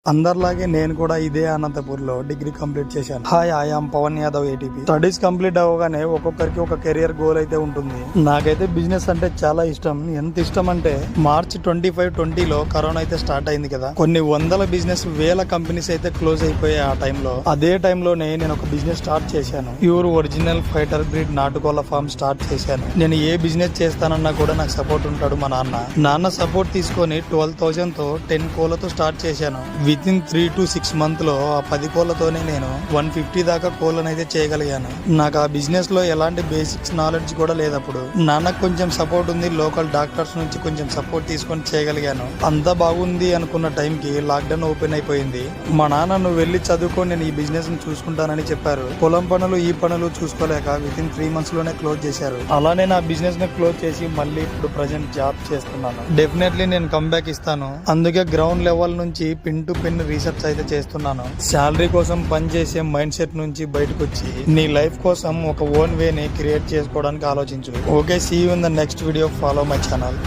అందరిలాగే నేను కూడా ఇదే అనంతపూర్ లో డిగ్రీ కంప్లీట్ చేశాను. Hi, I am Pavan Yadav, ATP. Studies complete అవ్వగానే ఒక్కొక్కరికి ఒక కెరియర్ గోల్ అయితే ఉంటుంది. నాకైతే బిజినెస్ అంటే చాలా ఇష్టం. ఎంత ఇష్టం అంటే మార్చ్ 25-20లో కరోనా అయితే స్టార్ట్ అయింది కదా. కొన్ని వందల బిజినెస్, వేల కంపెనీస్ అయితే క్లోజ్ అయిపోయాయి ఆ టైంలో. అదే టైంలోనే నేను ఒక బిజినెస్ స్టార్ట్ చేశాను. ప్యూర్ ఒరిజినల్ ఫైటర్ బ్రీడ్ నాటుకోళ్ల ఫార్మ్ స్టార్ట్ చేశాను. నేను ఏ బిజినెస్ చేస్తానన్నా కూడా నాకు సపోర్ట్ ఉంటాడు మా నాన్న సపోర్ట్ తీసుకొని 12,000 తో 10 కోళ్లతో స్టార్ట్ చేశాను. విత్ ఇన్ 3 to 6 months లో ఆ 10 కోళ్లతోనే నేను 150 దాకా కోళ్ళను అయితే చేయగలిగాను. నాకు ఆ బిజినెస్ లో ఎలాంటి బేసిక్స్ నాలెడ్జ్ కూడా లేదప్పుడు. నాన్నకు కొంచెం సపోర్ట్ ఉంది, లోకల్ డాక్టర్స్ నుంచి కొంచెం సపోర్ట్ తీసుకొని చేయగలిగాను. అంతా బాగుంది అనుకున్న టైంకి లాక్డౌన్ ఓపెన్ అయిపోయింది. మా నాన్న నువ్వు వెళ్ళి చదువుకొని నేను ఈ బిజినెస్ ని చూసుకుంటానని చెప్పారు. పొలం పనులు ఈ పనులు చూసుకోలేక విత్ ఇన్ 3 months లోనే క్లోజ్ చేశారు. అలానే నా బిజినెస్ ని క్లోజ్ చేసి మళ్ళీ ఇప్పుడు ప్రజెంట్ జాబ్ చేస్తున్నాను. డెఫినెట్లీ నేను కంబ్యాక్ ఇస్తాను. అందుకే గ్రౌండ్ లెవెల్ నుంచి పిన్ టు పిన్ రీసెర్చ్ అయితే చేస్తున్నాను. శాలరీ కోసం పనిచేసే మైండ్ సెట్ నుంచి బయటకు వచ్చి నీ లైఫ్ కోసం ఒక ఓన్ వే ని క్రియేట్ చేసుకోవడానికి ఆలోచించు. Okay, see you in the next video. Follow my channel.